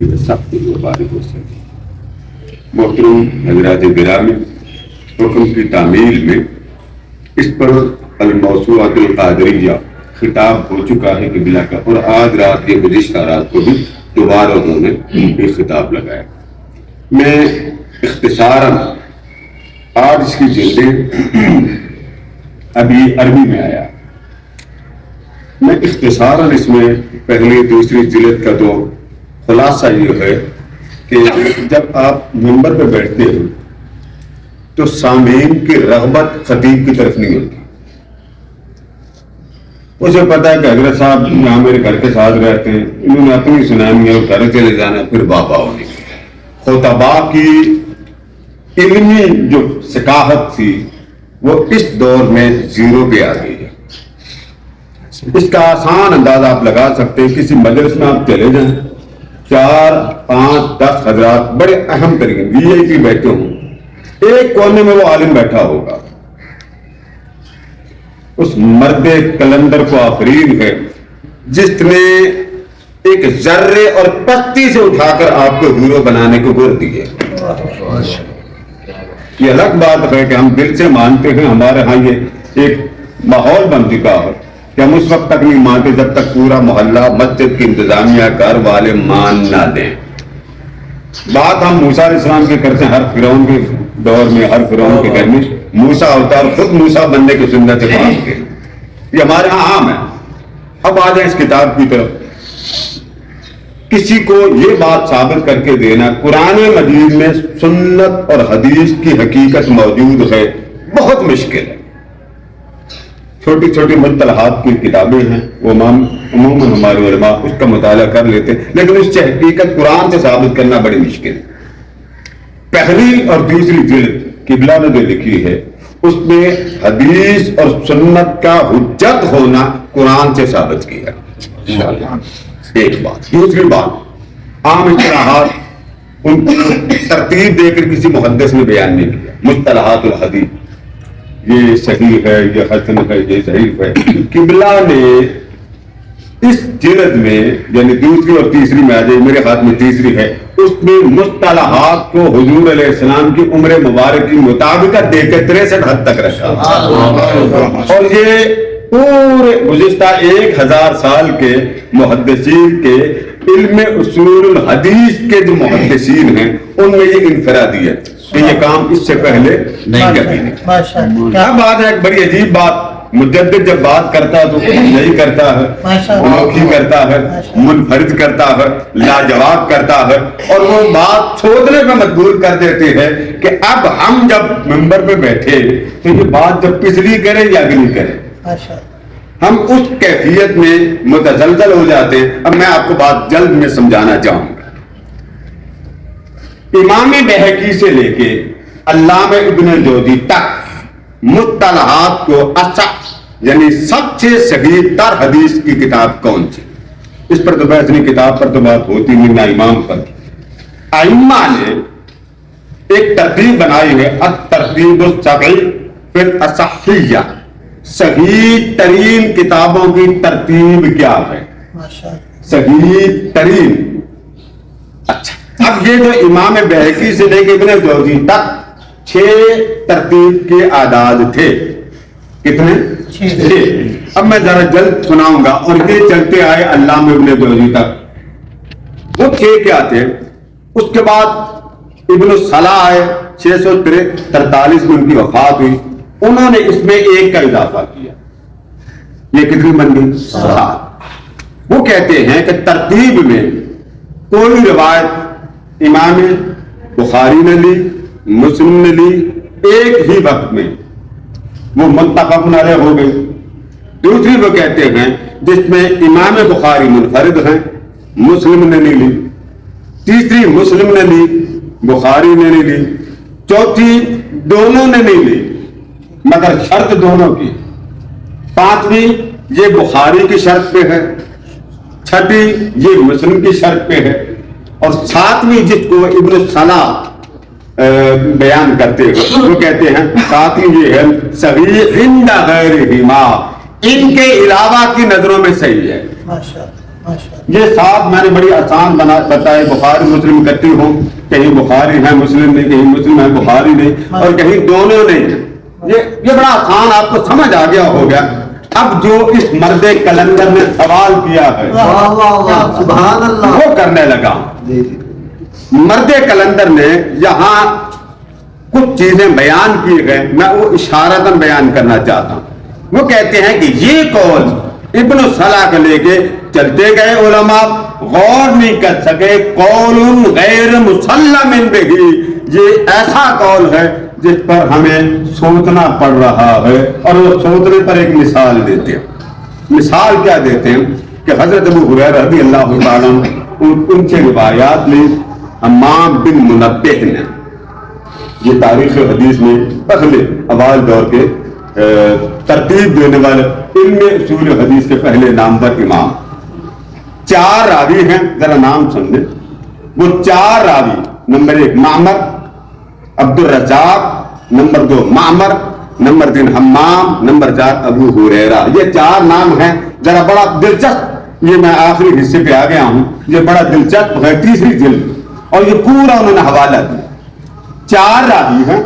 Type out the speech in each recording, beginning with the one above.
سخت مبارک ہو سکے۔ محترم حضرات گرامی، حکم کی تعمیل میں اس پر الموسوعۃ القادریہ خطاب ہو چکا ہے قبلہ کا، اور آج رات کے گزشتہ رات کو بھی دوبارہ انہوں نے یہ خطاب لگایا۔ میں اختصاراً آج اس کی جلدیں ابھی عربی میں آیا، میں اختصاراً اس میں پہلی دوسری جلد کا تو خلاصہ یہ ہے کہ جب آپ منبر پہ بیٹھتے ہیں تو سامعین کی رغبت خطیب کی طرف نہیں ہوتی۔ اسے پتا ہے کہ حضرت صاحب یہاں میرے گھر کے ساتھ رہتے ہیں، انہوں نے اپنی سنانی ہے اور گھر چلے جانا، پھر بابا ہونے کی خطبا کی علمی جو ثقافت تھی وہ اس دور میں زیرو پہ آ گئی ہے۔ اس کا آسان اندازہ آپ لگا سکتے ہیں، کسی مجلس میں آپ چلے جائیں، 4 5 10 حضرات بڑے اہم ترین وی آئی پی بیٹھے ہوں، ایک کونے میں وہ عالم بیٹھا ہوگا، اس مرد کلندر کو آفرین ہے جس نے ایک ذرے اور پتی سے اٹھا کر آپ کو ہیرو بنانے کو گر دی ہے۔ یہ الگ بات ہے کہ ہم دل سے مانتے ہیں، ہمارے ہاں یہ ایک ماحول بن چکا ہے کہ ہم اس وقت تک نہیں مانتے جب تک پورا محلہ مسجد کی انتظامیہ گھر والے مان نہ دیں۔ بات ہم موسیٰ علیہ السلام کے کرتے ہیں، ہر فرعون کے دور میں ہر فرعون کے گھر میں موسیٰ ہوتا ہے اور خود موسیٰ بننے کی سنت ہے، یہ ہمارے ہاں عام ہے۔ اب آ جائیں اس کتاب کی طرف۔ کسی کو یہ بات ثابت کر کے دینا قرآن مجید میں سنت اور حدیث کی حقیقت موجود ہے بہت مشکل ہے۔ چھوٹی چھوٹی مصطلحات کی کتابیں ہیں، وہ عموماً ہمارے علماء اس کا مطالعہ کر لیتے ہیں، لیکن اس سے حقیقت قرآن سے ثابت کرنا بڑی مشکل ہے۔ پہلی اور دوسری جلد قبلہ نے جو لکھی ہے اس میں حدیث اور سنت کا حجت ہونا قرآن سے ثابت کیا ہے، ایک بات۔ دوسری بات، عام اصطلاحات ان کو ترتیب دے کر کسی محدث نے بیان نہیں کیا۔ مصطلحات الحدیث، یہ صحیح ہے، یہ حسن ہے، یہ ضعیف ہے۔ قبلہ نے اس جلد میں یعنی دوسری اور تیسری میں آ جائے، میرے ہاتھ میں تیسری ہے، اس میں مصطلحات کو حضور علیہ السلام کی عمر مبارک کی مطابقت دے کے 63 حد تک رکھا، اور یہ پورے گزشتہ 1000 سال کے محدثین کے علم اصول الحدیث کے جو محدثین ہیں ان میں یہ انفرادیت کہ یہ کام اس سے پہلے نہیں کبھی۔ کیا بات ہے، ایک بڑی عجیب بات، مجدد جب بات کرتا ہے تو نہیں کرتا ہے، انوکھی کرتا ہے، منفرد کرتا ہے، لاجواب کرتا ہے، اور وہ بات سوچنے میں مجبور کر دیتے ہیں کہ اب ہم جب منبر پہ بیٹھے تو یہ بات جب پچھلی کرے یا اگلی کرے، ہم اس کیفیت میں متزلزل ہو جاتے ہیں۔ اب میں آپ کو بات جلد میں سمجھانا چاہوں گا۔ امام بہقی سے لے کے علامہ ابن جوزی تک مصطلحات کو اصح یعنی سب سے صحیح تر حدیث کی کتاب کون سی، اس پر تو بحث نہیں، کتاب پر تو بات ہوتی نہیں، نہ امام پر۔ ائمہ نے ایک ترتیب بنائی ہے، الترتیب السبعی فی الاصحیہ، صحیح ترین کتابوں کی ترتیب کیا ہے، صحیح ترین۔ اچھا، اب یہ جو امام بہقی سے لے کے ابن جوزی تک 6 ترتیب کے اعداد تھے، کتنے؟ 6۔ اب میں ذرا جلد سناؤں گا، اور یہ چلتے آئے علامہ ابن جوزی تک۔ وہ 6 کیا تھے؟ اس کے بعد ابن الصلاح آئے، 643 میں ان کی وفات ہوئی، انہوں نے اس میں 1 کا اضافہ کیا، یہ کتنی بن گئی؟ 7۔ وہ کہتے ہیں کہ ترتیب میں کوئی روایت امام بخاری نے لی، مسلم نے لی، ایک ہی وقت میں وہ متفق علیہ ہو گئی۔ دوسری وہ کہتے ہیں جس میں امام بخاری منفرد ہیں، مسلم نے نہیں لی۔ تیسری مسلم نے لی، بخاری نے نہیں لی۔ چوتھی دونوں نے نہیں لی مگر شرط دونوں کی۔ پانچویں یہ بخاری کی شرط پہ ہے، چھٹی یہ مسلم کی شرط پہ ہے، اور ساتویں جس کو ابن الصلاح بیان کرتے ہیں وہ کہتے ہیں ساتویں یہ ہے صحیح عند غیرہما، ان کے علاوہ کی نظروں میں صحیح ہے۔ یہ صاحب میں نے بڑی آسان بتایا، بخاری مسلم اکٹھی ہو، کہیں بخاری ہے مسلم نہیں، کہیں مسلم ہے بخاری نہیں، اور کہیں دونوں نہیں، یہ بڑا آسان آپ کو سمجھ آ گیا ہوگا۔ اب جو اس مرد کلندر نے سوال کیا ہے سبحان اللہ وہ کرنے لگا۔ مرد کلندر نے یہاں کچھ چیزیں بیان کی گئے، میں وہ اشارتاً بیان کرنا چاہتا ہوں۔ وہ کہتے ہیں کہ یہ قول ابن صلاح کو لے کے چلتے گئے علماء، غور نہیں کر سکے، قول غیر مسلم بہ، یہ ایسا قول ہے جس پر ہمیں سوچنا پڑ رہا ہے، اور وہ سوچنے پر ایک مثال دیتے ہیں۔ مثال کیا دیتے ہیں کہ حضرت ابو ہریرہ رضی اللہ تعالیٰ ان سے روایات میں حمام بن منبہ نے، یہ تاریخ حدیث میں پہلے اوائل دور کے ترتیب دینے والے علم اصول حدیث کے پہلے نامور امام، 4 راوی ہیں، ذرا نام سن لیں۔ وہ 4 راوی، نمبر 1 معمر عبد الرزاق، نمبر 2 معمر، نمبر 3 حمام، نمبر 4 ابو ہریرہ، یہ 4 نام ہیں۔ ذرا بڑا دلچسپ، یہ میں آخری حصے پہ آ گیا ہوں، یہ بڑا دلچسپ ہے، 3ری جلد، اور یہ پورا انہوں نے حوالہ دیا۔ 4 راوی ہیں،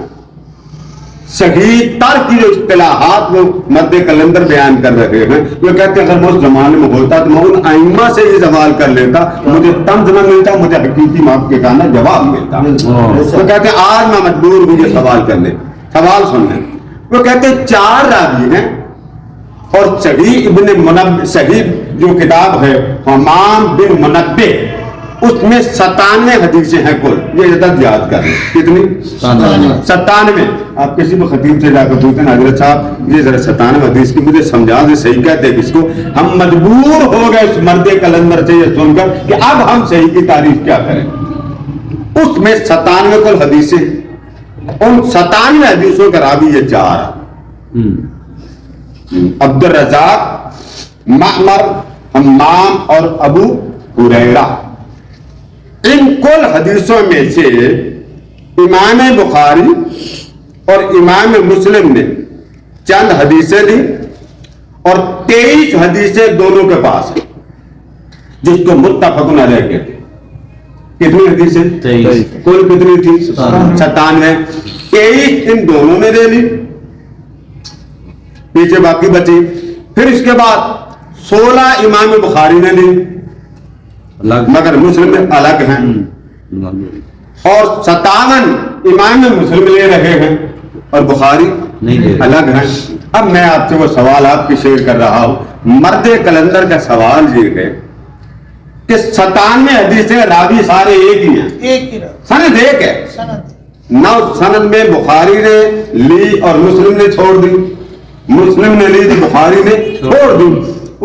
صحیح تر کی جو اصطلاحات وہ مرد کلندر بیان کر رہے ہیں، وہ کہتے ہیں اگر میں اس زمانے میں ہوتا تو میں ان ائمہ سے یہ سوال کر لیتا، مجھے طنز نہ ملتا، مجھے حقیقی معاف کے کہنا جواب ملتا۔ وہ کہتے ہیں آج میں مجبور ہوں یہ سوال کرنے، سوال سننے۔ وہ کہتے ہیں 4 راوی ہیں، اور صحیح ابن منبہ، صحیح جو کتاب ہے حمام بن منبہ، اس میں 97 حدیثیں ہیں کل، یہ عدد یاد کر لیں، کتنی؟ 97۔ آپ کسی بھی خطیب سے جا کر پوچھتے ہیں حضرت صاحب یہ ذرا 97 حدیث کی مجھے سمجھا دیں، صحیح کہتے ہیں کس کو؟ ہم مجبور ہو گئے اس مرد کلندر سے یہ سن کر کہ اب ہم صحیح کی تعریف کیا کریں۔ اس میں 97 کل حدیثیں، ان 97 حدیثوں کا راوی یہ 4، عبد الرزاق، معمر، حمام اور ابو ہریرہ۔ ان کل حدیثوں میں سے امام بخاری اور امام مسلم نے چند حدیثیں لی، اور 23 حدیثیں دونوں کے پاس ہیں، جس کو متفق علیہ کہتے ہیں۔ کتنی حدیثیں؟ 23۔ کل کتنی تھی؟ 97۔ 23 ان دونوں نے لے لی، پیچھے باقی بچی۔ پھر اس کے بعد 16 امام بخاری نے لی، مگر مسلم میں الگ ہیں، اور 57 امام مسلم لے رہے ہیں اور بخاری الگ ہیں۔ اب میں آپ سے وہ سوالات کی شیئر کر رہا ہوں۔ مرد کلندر کا سوال یہ ہے کہ 97 حدیثیں راوی سارے ایک ہی ہیں، سند ایک ہے، نہ سند میں بخاری نے لی اور مسلم نے چھوڑ دی، مسلم نے لی تو بخاری نے چھوڑ دی۔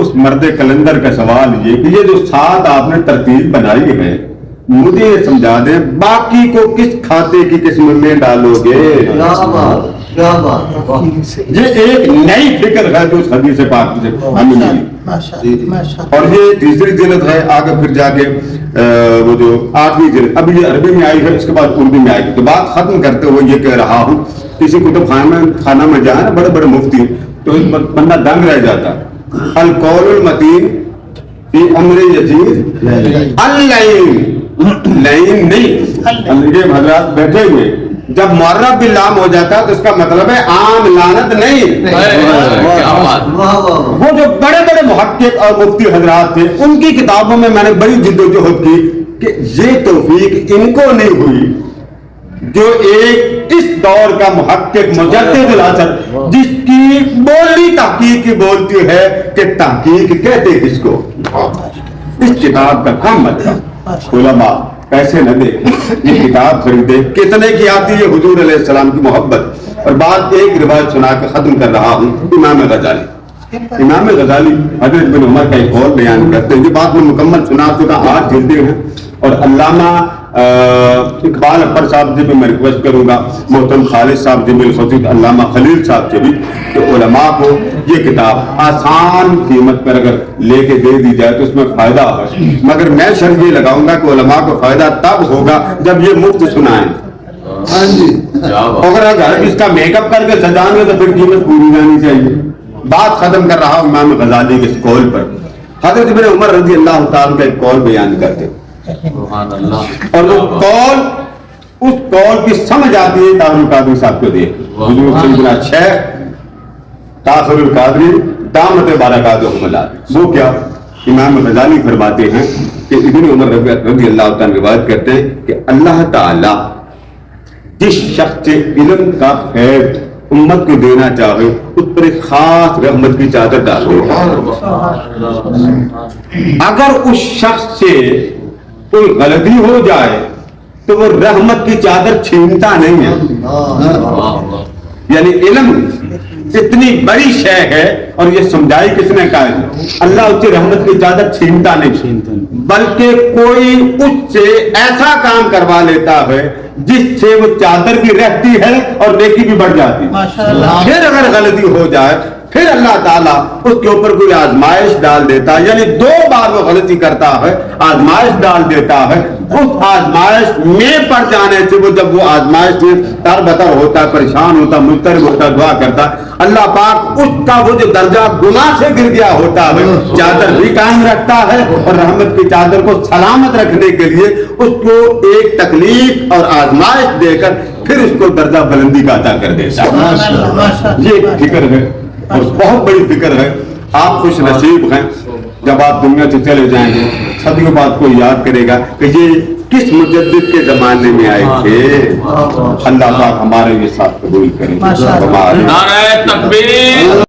اس مرد کلندر کا سوال یہ کہ یہ جو 7 آپ نے ترتیب بنائی ہے، مجھے یہ سمجھا دیں باقی کو کس کھاتے کی قسم میں ڈالو گے؟ یہ ایک نئی فکر ہے جو اس حدیث پاک سے ہمیں ملی، اور یہ 3ری جلد ہے۔ آگے پھر جا کے وہ جو 8ویں جلد، ابھی یہ عربی میں آئی ہے، اس کے بعد اردو میں آئی ہے۔ تو بات ختم کرتے ہوئے یہ کہہ رہا ہوں، کسی کتب خانہ میں جائیں بڑے بڑے مفتی، تو اس پر بندہ دنگ رہ جاتا۔ القول المتین فی امر یزید اللعین، لعین نہیں، یہ حضرات بیٹھے ہوئے، جب معرب باللام ہو جاتا ہے تو اس کا مطلب ہے عام لعنت نہیں۔ وہ جو بڑے بڑے محقق اور مفتی حضرات تھے، ان کی کتابوں میں نے بڑی جدوجہد کی کہ یہ توفیق ان کو نہیں ہوئی جو ایک اس دور کا محقق مجدد الاثر، جس کی بولی تحقیق کی بولتی ہے کہ تحقیق کہتے کس کو، اس کتاب کا کام مطلب علماء پیسے نہ دے، یہ کتاب خریدے، کتنے کی آتی ہے حضور علیہ السلام کی محبت۔ اور بات ایک روایت سنا کے ختم کر رہا ہوں۔ امام غزالی حضرت بن عمر کا ایک قول بیان کرتے ہیں، یہ بات میں مکمل سنا چکا، 8 جلدیں ہیں، اور علامہ اقبال اکبر صاحب سے بھی میں ریکویسٹ کروں گا، محترم خالد صاحب سے بالخصوص علامہ خلیل صاحب سے بھی، کہ علماء کو یہ کتاب آسان قیمت پر اگر لے کے دے دی جائے تو اس میں فائدہ ہے، مگر میں شرط یہ لگاؤں گا کہ علماء کو فائدہ تب ہوگا جب یہ مفت سنائیں۔ اگر اس کا میک اپ کر کے سجائیں گے تو پھر قیمت پوری جانی چاہیے۔ بات ختم کر رہا ہوں امام غزالی کے اس قول پر۔ حضرت ابن عمر رضی اللہ تعالیٰ کا ایک قول بیان کرتے اور وہ قول اس قول کی سمجھ آتی ہے طاہر القادری صاحب کو دیکھ حضور سیدنا شیخ طاہر القادری دامت برکاتہ اللہ وہ کیا امام غزالی فرماتے ہیں کہ ابن عمر رضی اللہ تعالیٰ روایت کرتے ہیں کہ اللہ تعالیٰ جس شخص سے علم کا فیض امت کو دینا چاہے اس پر ایک خاص رحمت کی چادر ڈال دے. اگر اس شخص سے کوئی غلطی ہو جائے تو وہ رحمت کی چادر چھینتا نہیں ہے. یعنی علم اتنی بڑی شے ہے اور یہ سمجھائی کس نے کہا ہے اللہ اس سے رحمت کی چادر چھینتا نہیں بلکہ کوئی اس سے ایسا کام کروا لیتا ہے جس سے وہ چادر بھی رہتی ہے اور نیکی بھی بڑھ جاتی ہے. پھر اگر غلطی ہو جائے پھر اللہ تعالیٰ اس کے اوپر کوئی آزمائش ڈال دیتا ہے. یعنی 2 بار وہ غلطی کرتا ہے آزمائش ڈال دیتا ہے. اس آزمائش میں پڑ جانے سے وہ جب وہ آزمائش میں تر بتر ہوتا ہے پریشان ہوتا مضطرب ہوتا دعا کرتا اللہ پاک اس کا وہ جو درجہ گناہ سے گر گیا ہوتا ہے چادر بھی قائم رکھتا ہے اور رحمت کی چادر کو سلامت رکھنے کے لیے اس کو ایک تکلیف اور آزمائش دے کر پھر اس کو درجہ بلندی کا عطا کر دیتا ہے. یہ فکر ہے اور بہت بڑی فکر ہے. آپ خوش نصیب ہیں جب آپ دنیا سے چلے جائیں گے صدیوں بعد کوئی یاد کرے گا کہ یہ کس مجدد کے زمانے میں آئے تھے. اللہ پاک ہمارے یہ ساتھ قبول کرے. نعرہ تکبیر.